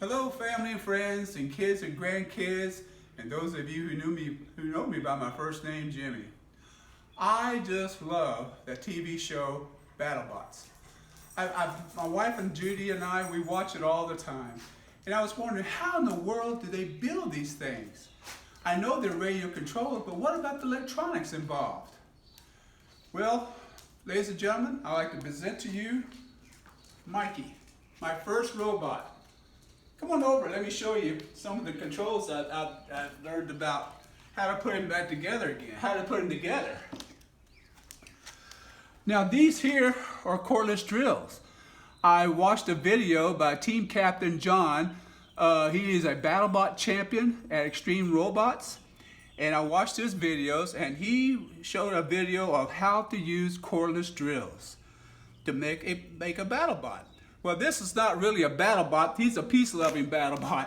Hello, family and friends, and kids and grandkids, and those of you who know me by my first name, Jimmy. I just love the TV show BattleBots. My wife and Judy and I, we watch it all the time. And I was wondering, how in the world do they build these things? I know they're radio controlled, but what about the electronics involved? Well, ladies and gentlemen, I'd like to present to you Mykey, my first robot. Come on over, let me show you some of the controls I've learned about how to put him back together again, how to put him together. Now these here are cordless drills. I watched a video by Team Captain John. He is a BattleBot champion at Extreme Robots. And I watched his videos and he showed a video of how to use cordless drills to make a BattleBot. Well, this is not really a BattleBot. He's a peace-loving BattleBot.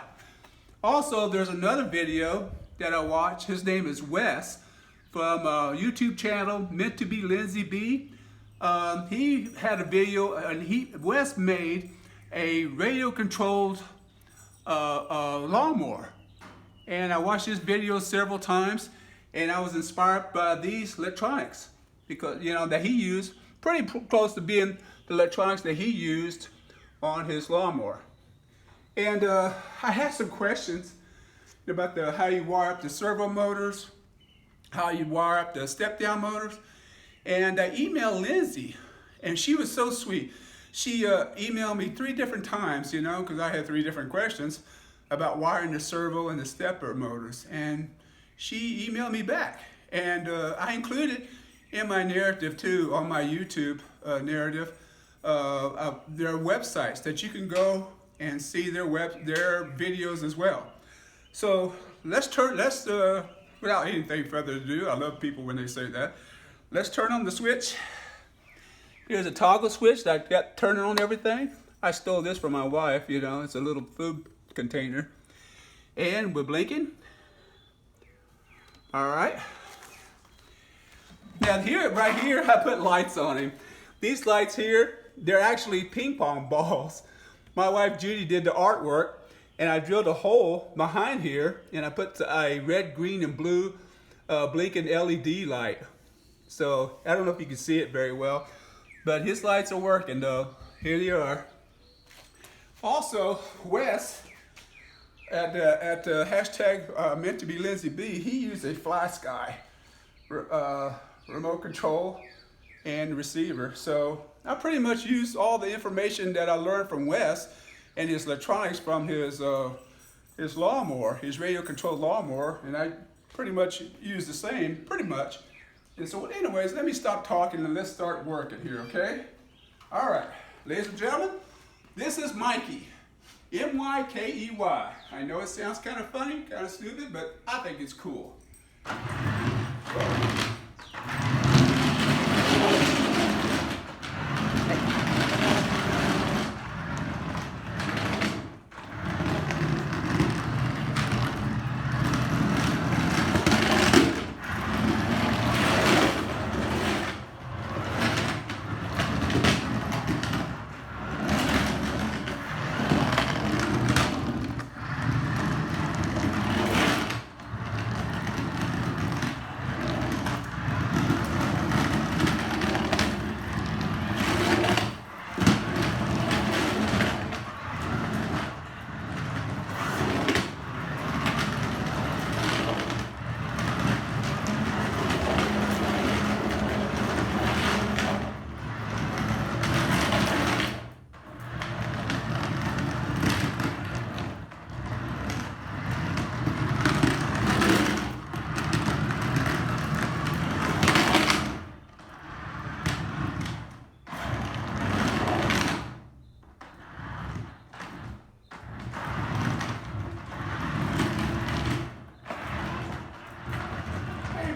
Also, there's another video that I watched. His name is Wes from a YouTube channel, Wes Lindsey B. He had a video, and Wes made a radio-controlled lawnmower. And I watched his video several times, and I was inspired by these electronics because that he used, pretty close to being the electronics that he used on his lawnmower. And I had some questions about how you wire up the servo motors, how you wire up the step-down motors. And I emailed Lindsay, and she was so sweet. She emailed me 3 different times, because I had 3 different questions about wiring the servo and the stepper motors. And she emailed me back. And I included in my narrative too, on my YouTube narrative, their websites that you can go and see their videos as well. So without anything further ado, I love people when they say that. Let's turn on the switch. Here's a toggle switch that I got turning on everything. I stole this from my wife, it's a little food container. And we're blinking. All right. Now right here, I put lights on him. These lights here, they're actually ping pong balls. My wife Judy did the artwork, and I drilled a hole behind here, and I put a red, green, and blue blinking LED light. So I don't know if you can see it very well, but his lights are working though. Here they are. Also, Wes at hashtag #MeantToBeLindseyB, he used a FlySky remote control and receiver. So I pretty much used all the information that I learned from Wes and his electronics from his lawnmower, his radio controlled lawnmower, and I pretty much used the same, pretty much. And so anyways, let me stop talking and let's start working here, okay? All right, ladies and gentlemen, this is Mykey, M-Y-K-E-Y. I know it sounds kind of funny, kind of stupid, but I think it's cool.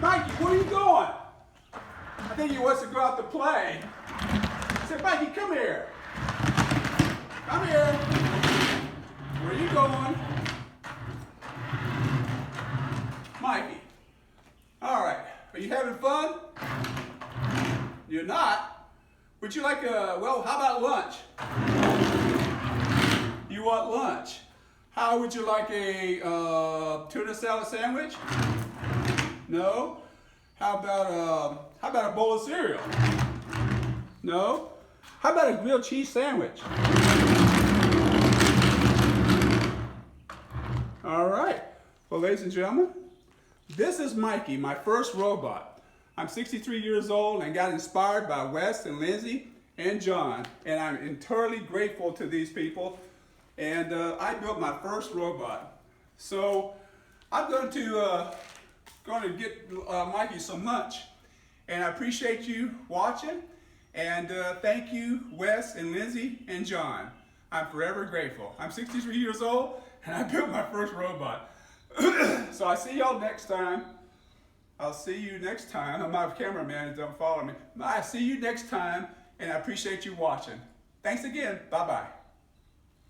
Mykey, where are you going? I think he wants to go out to play. I said, Mykey, come here. Come here. Where are you going? Mykey. All right. Are you having fun? You're not? Would you like well, how about lunch? You want lunch? How would you like a tuna salad sandwich? No? How about a bowl of cereal? No? How about a grilled cheese sandwich? All right. Well, ladies and gentlemen, this is Mikey, my first robot. I'm 63 years old and got inspired by Wes and Lindsey and John, and I'm entirely grateful to these people. And I built my first robot. So I'm going to get Mikey some lunch. And I appreciate you watching. And thank you, Wes and Lindsey and John. I'm forever grateful. I'm 63 years old and I built my first robot. So I'll see y'all next time. I'll see you next time. I'm my cameraman, don't follow me. I'll see you next time, and I appreciate you watching. Thanks again. Bye-bye.